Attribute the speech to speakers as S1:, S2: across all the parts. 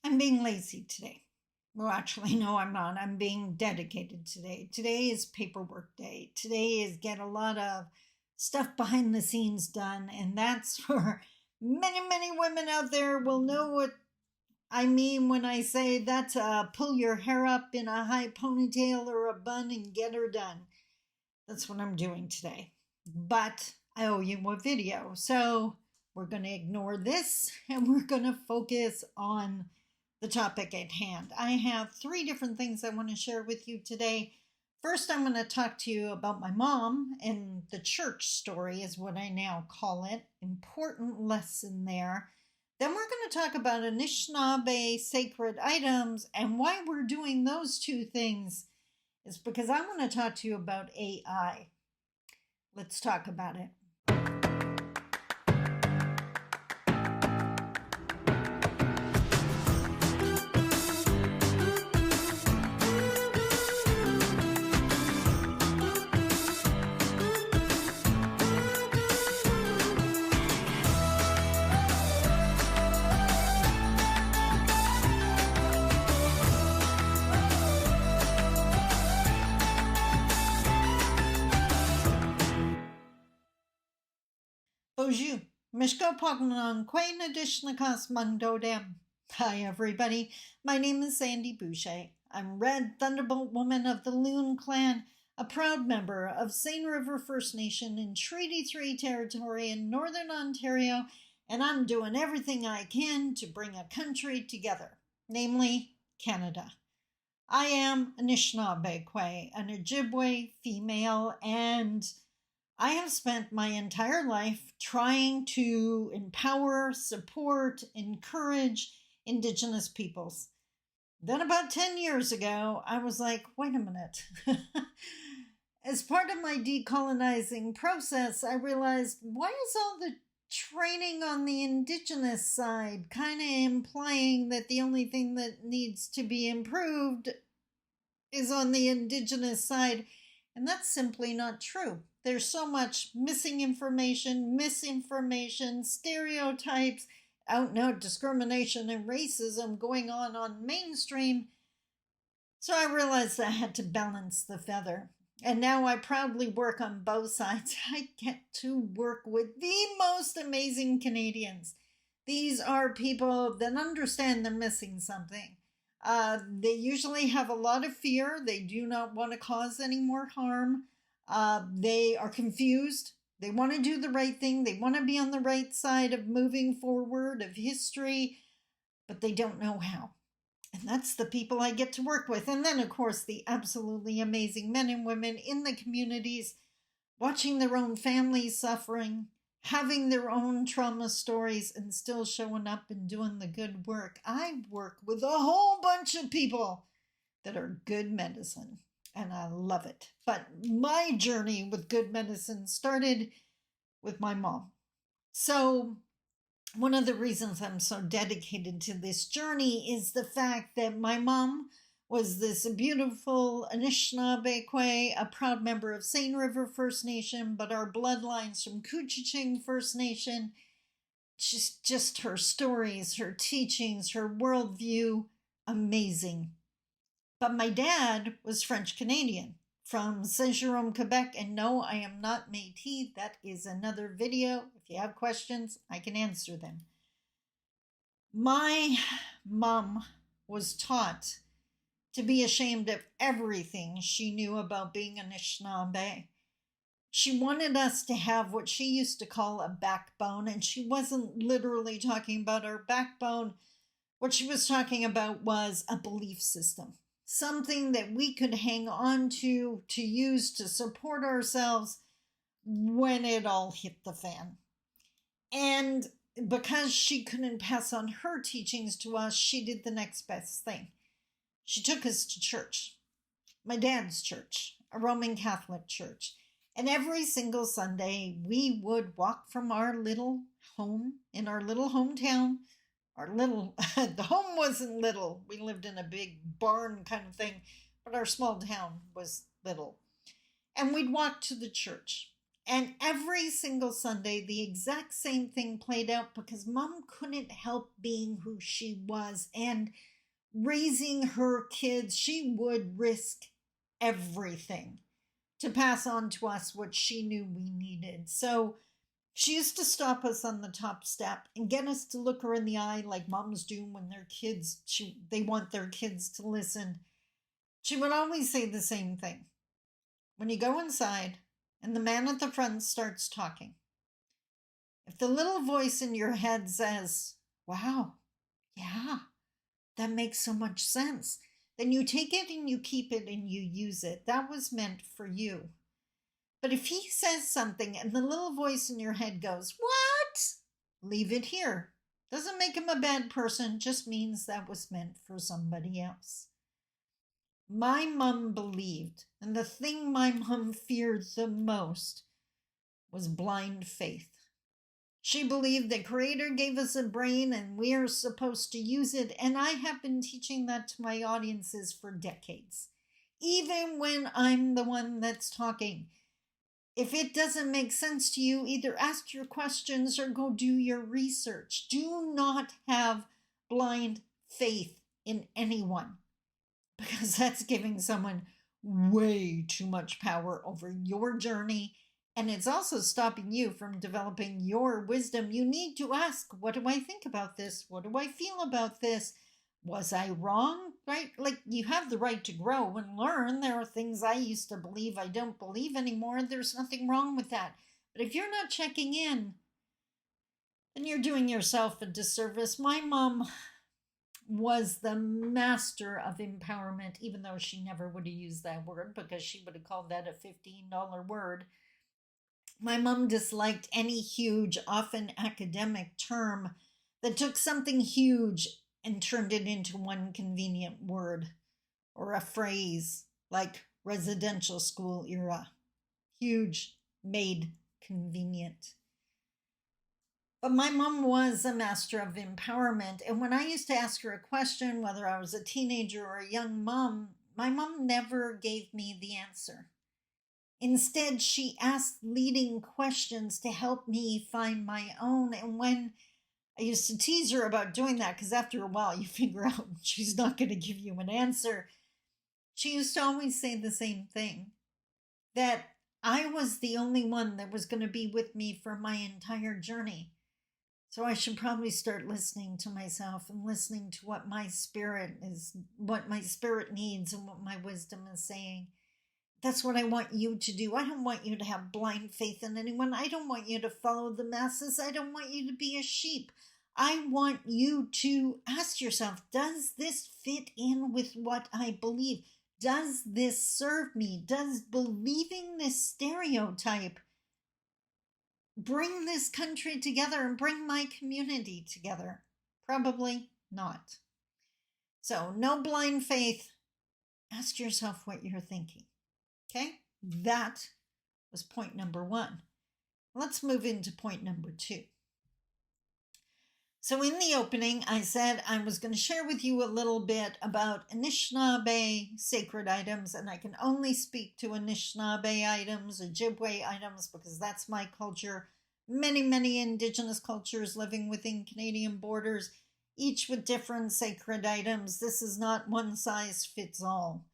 S1: I'm being lazy today. Well, actually, no, I'm not. I'm being dedicated today. Today is paperwork day. Today is get a lot of stuff behind the scenes done. And that's for many, many women out there will know what I mean when I say that's pull your hair up in a high ponytail or a bun and get her done. That's what I'm doing today. But I owe you a video. So we're going to ignore this and we're going to focus on the topic at hand. I have three different things I want to share with you today. First, I'm going to talk to you about my mom and the church story, is what I now call it. Important lesson there. Then we're going to talk about Anishinaabe sacred items, and why we're doing those two things is because I want to talk to you about AI. Let's talk about it. Bonjour. Mishko Pognon, Quain Adishnakas Mundodem. Hi, everybody. My name is Sandy Boucher. I'm Red Thunderbolt Woman of the Loon Clan, a proud member of Seine River First Nation in Treaty 3 territory in Northern Ontario, and I'm doing everything I can to bring a country together, namely Canada. I am Anishinaabe, an Ojibwe female, and I have spent my entire life trying to empower, support, encourage Indigenous peoples. Then about 10 years ago, I was like, wait a minute. As part of my decolonizing process, I realized, why is all the training on the Indigenous side kind of implying that the only thing that needs to be improved is on the Indigenous side? And that's simply not true. There's so much missing information, misinformation, stereotypes, out and out discrimination and racism going on mainstream. So I realized I had to balance the feather. And now I proudly work on both sides. I get to work with the most amazing Canadians. These are people that understand they're missing something. They usually have a lot of fear. They do not want to cause any more harm. They are confused. They want to do the right thing. They want to be on the right side of moving forward, of history, but they don't know how. And that's the people I get to work with. And then, of course, the absolutely amazing men and women in the communities, watching their own families suffering, having their own trauma stories, and still showing up and doing the good work. I work with a whole bunch of people that are good medicine, and I love it. But my journey with good medicine started with my mom. So one of the reasons I'm so dedicated to this journey is the fact that my mom was this beautiful Anishinaabe, a proud member of Seine River First Nation, but our bloodlines from Couchiching First Nation. Just her stories, her teachings, her worldview, amazing. But my dad was French Canadian from Saint-Jérôme, Quebec, and no, I am not Métis. That is another video. If you have questions, I can answer them. My mom was taught to be ashamed of everything she knew about being Anishinaabe. She wanted us to have what she used to call a backbone, and she wasn't literally talking about our backbone. What she was talking about was a belief system, something that we could hang on to use to support ourselves when it all hit the fan. And because she couldn't pass on her teachings to us, she did the next best thing. She took us to church, my dad's church, a Roman Catholic church. And every single Sunday, we would walk from our little home in our little hometown. The home wasn't little. We lived in a big barn kind of thing, but our small town was little. And we'd walk to the church. And every single Sunday, the exact same thing played out because Mom couldn't help being who she was and raising her kids. She would risk everything to pass on to us what she knew we needed. So she used to stop us on the top step and get us to look her in the eye like moms do when their kids, they want their kids to listen. She would always say the same thing. When you go inside and the man at the front starts talking, if the little voice in your head says, wow, yeah, that makes so much sense, then you take it and you keep it and you use it. That was meant for you. But if he says something and the little voice in your head goes, what? Leave it here. Doesn't make him a bad person, just means that was meant for somebody else. My mom believed, and the thing my mom feared the most was blind faith. She believed the Creator gave us a brain and we are supposed to use it, and I have been teaching that to my audiences for decades. Even when I'm the one that's talking. If it doesn't make sense to you, either ask your questions or go do your research. Do not have blind faith in anyone, because that's giving someone way too much power over your journey, and it's also stopping you from developing your wisdom. You need to ask, what do I think about this? What do I feel about this? Was I wrong? Right? Like, you have the right to grow and learn. There are things I used to believe I don't believe anymore. There's nothing wrong with that. But if you're not checking in, then you're doing yourself a disservice. My mom was the master of empowerment, even though she never would have used that word because she would have called that a $15 word. My mom disliked any huge, often academic term that took something huge and turned it into one convenient word or a phrase like residential school era. Huge, made convenient. But my mom was a master of empowerment. And when I used to ask her a question, whether I was a teenager or a young mom, my mom never gave me the answer. Instead, she asked leading questions to help me find my own. And when I used to tease her about doing that, because after a while you figure out she's not going to give you an answer, she used to always say the same thing, that I was the only one that was going to be with me for my entire journey. So I should probably start listening to myself and listening to what my spirit needs and what my wisdom is saying. That's what I want you to do. I don't want you to have blind faith in anyone. I don't want you to follow the masses. I don't want you to be a sheep. I want you to ask yourself, does this fit in with what I believe? Does this serve me? Does believing this stereotype bring this country together and bring my community together? Probably not. So no blind faith. Ask yourself what you're thinking. Okay, that was point number 1. Let's move into point number 2. So in the opening, I said I was going to share with you a little bit about Anishinaabe sacred items, and I can only speak to Anishinaabe items, Ojibwe items, because that's my culture. Many, many indigenous cultures living within Canadian borders, each with different sacred items. This is not one size fits all.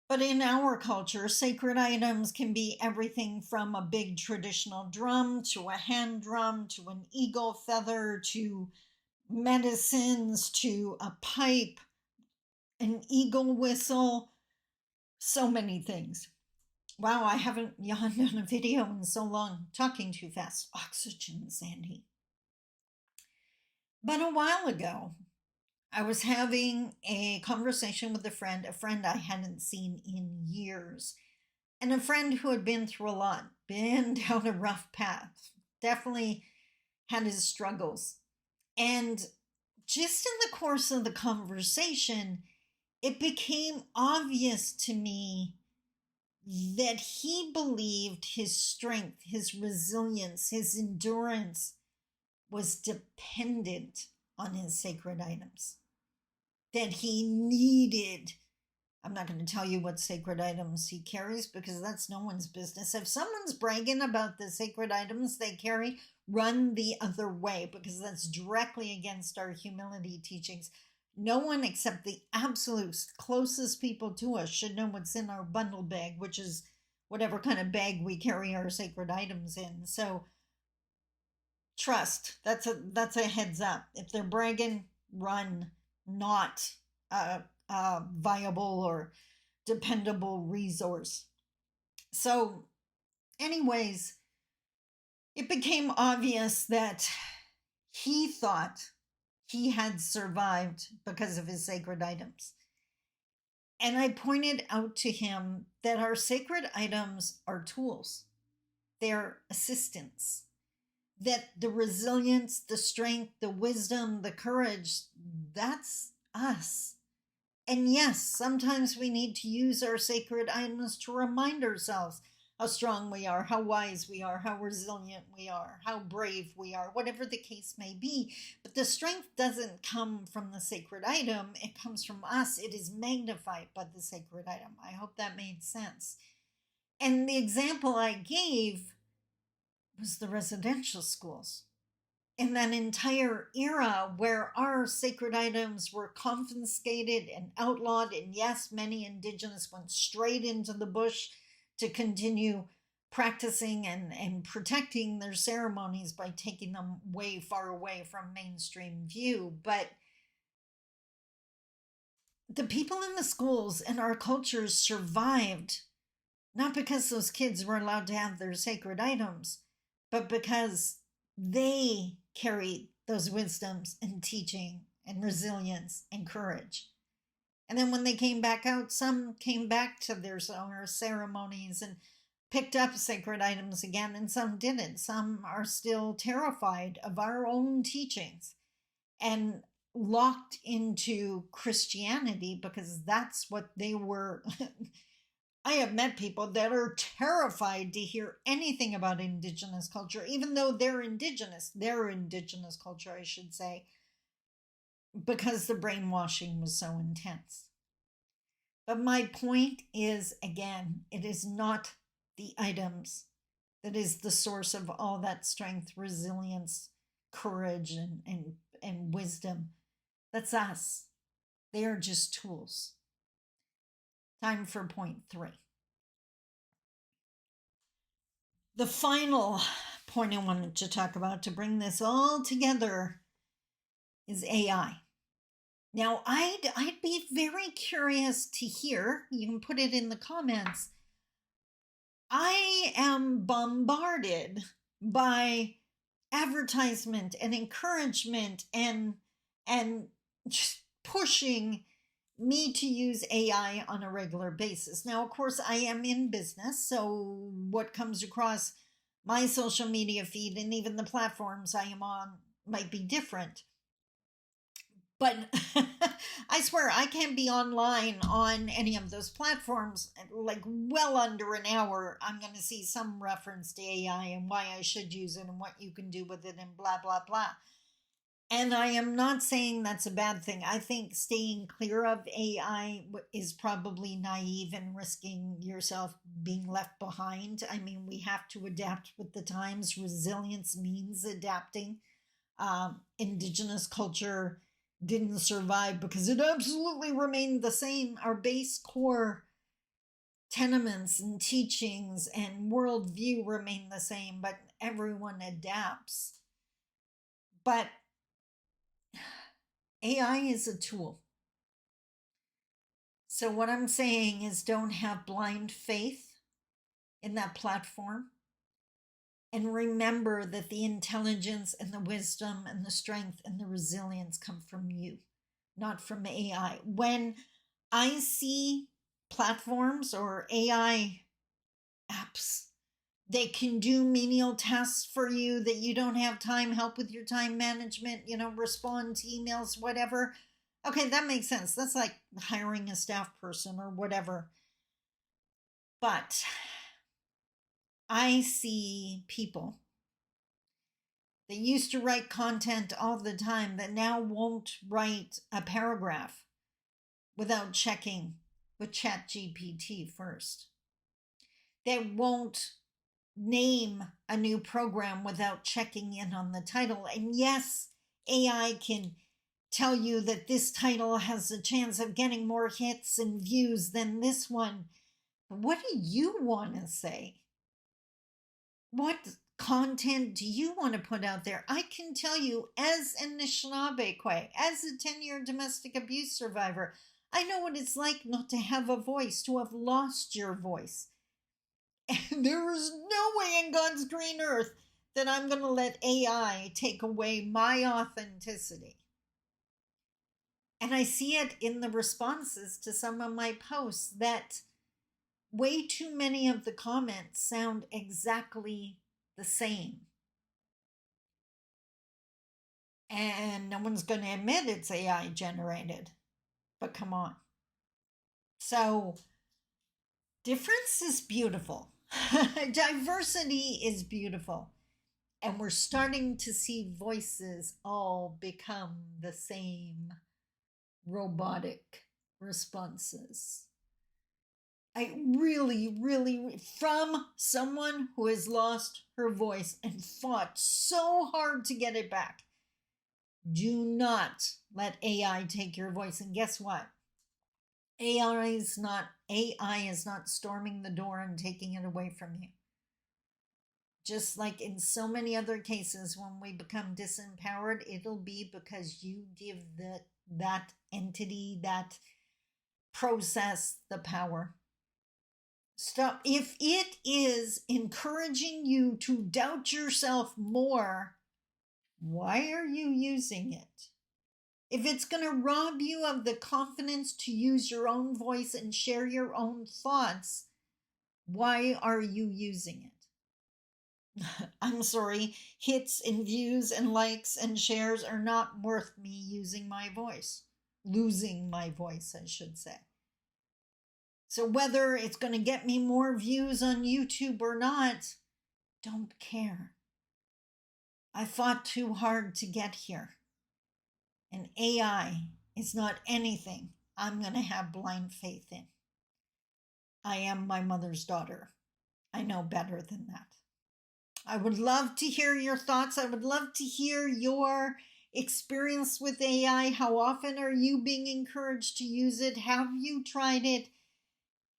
S1: But in our culture, sacred items can be everything from a big traditional drum to a hand drum to an eagle feather to medicines to a pipe, an eagle whistle, so many things. Wow, I haven't yawned on a video in so long. Talking too fast. Oxygen, Sandy. But a while ago, I was having a conversation with a friend I hadn't seen in years, and a friend who had been through a lot, been down a rough path, definitely had his struggles. And just in the course of the conversation, it became obvious to me that he believed his strength, his resilience, his endurance was dependent on his sacred items, that he needed I'm not going to tell you what sacred items he carries because that's no one's business. If someone's bragging about the sacred items they carry, run the other way because that's directly against our humility teachings. No one except the absolute closest people to us should know what's in our bundle bag, which is whatever kind of bag we carry our sacred items in. So trust. That's a heads up. If they're bragging, run. Not a viable or dependable resource. So, anyways, it became obvious that he thought he had survived because of his sacred items. And I pointed out to him that our sacred items are tools, they're assistants. That the resilience, the strength, the wisdom, the courage, that's us. And yes, sometimes we need to use our sacred items to remind ourselves how strong we are, how wise we are, how resilient we are, how brave we are, whatever the case may be. But the strength doesn't come from the sacred item, it comes from us. It is magnified by the sacred item. I hope that made sense. And the example I gave was the residential schools. In that entire era where our sacred items were confiscated and outlawed, and yes, many Indigenous went straight into the bush to continue practicing and protecting their ceremonies by taking them way far away from mainstream view. But the people in the schools and our cultures survived not because those kids were allowed to have their sacred items, but because they carried those wisdoms and teaching and resilience and courage. And then when they came back out, some came back to their ceremonies and picked up sacred items again, and some didn't. Some are still terrified of our own teachings and locked into Christianity because that's what they were. I have met people that are terrified to hear anything about Indigenous culture, even though they're Indigenous, their Indigenous culture, I should say, because the brainwashing was so intense. But my point is, again, it is not the items that is the source of all that strength, resilience, courage, and wisdom. That's us. They are just tools. Time for point 3. The final point I wanted to talk about to bring this all together is AI. Now, I'd be very curious to hear, you can put it in the comments. I am bombarded by advertisement and encouragement and just pushing me to use AI on a regular basis. Now, of course, I am in business, so what comes across my social media feed and even the platforms I am on might be different. But I swear I can't be online on any of those platforms like well under an hour. I'm going to see some reference to AI and why I should use it and what you can do with it and blah, blah, blah. And I am not saying that's a bad thing. I think staying clear of AI is probably naive and risking yourself being left behind. I mean, we have to adapt with the times. Resilience means adapting. Indigenous culture didn't survive because it absolutely remained the same. Our base core tenements and teachings and worldview remain the same, but everyone adapts. But AI is a tool. So what I'm saying is don't have blind faith in that platform. And remember that the intelligence and the wisdom and the strength and the resilience come from you, not from AI. When I see platforms or AI apps, they can do menial tasks for you that you don't have time, help with your time management, respond to emails, whatever. Okay, that makes sense. That's like hiring a staff person or whatever. But I see people that used to write content all the time that now won't write a paragraph without checking with ChatGPT first. They won't name a new program without checking in on the title. And yes, AI can tell you that this title has a chance of getting more hits and views than this one. But what do you want to say? What content do you want to put out there? I can tell you, as an Anishinaabe Kwe, as a 10-year domestic abuse survivor, I know what it's like not to have a voice, to have lost your voice. And there is no way in God's green earth that I'm going to let AI take away my authenticity. And I see it in the responses to some of my posts that way too many of the comments sound exactly the same. And no one's going to admit it's AI generated. But come on. So, difference is beautiful. Diversity is beautiful. And we're starting to see voices all become the same robotic responses. I really, from someone who has lost her voice and fought so hard to get it back, do not let AI take your voice. And guess what? AI is not storming the door and taking it away from you. Just like in so many other cases, when we become disempowered, it'll be because you give that entity, that process, the power. Stop. If it is encouraging you to doubt yourself more, why are you using it? If it's going to rob you of the confidence to use your own voice and share your own thoughts, why are you using it? I'm sorry, hits and views and likes and shares are not worth me using my voice. Losing my voice, I should say. So whether it's going to get me more views on YouTube or not, don't care. I fought too hard to get here. And AI is not anything I'm going to have blind faith in. I am my mother's daughter. I know better than that. I would love to hear your thoughts. I would love to hear your experience with AI. How often are you being encouraged to use it? Have you tried it?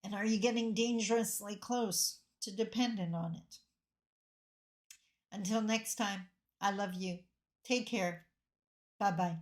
S1: And are you getting dangerously close to dependent on it? Until next time, I love you. Take care. Bye-bye.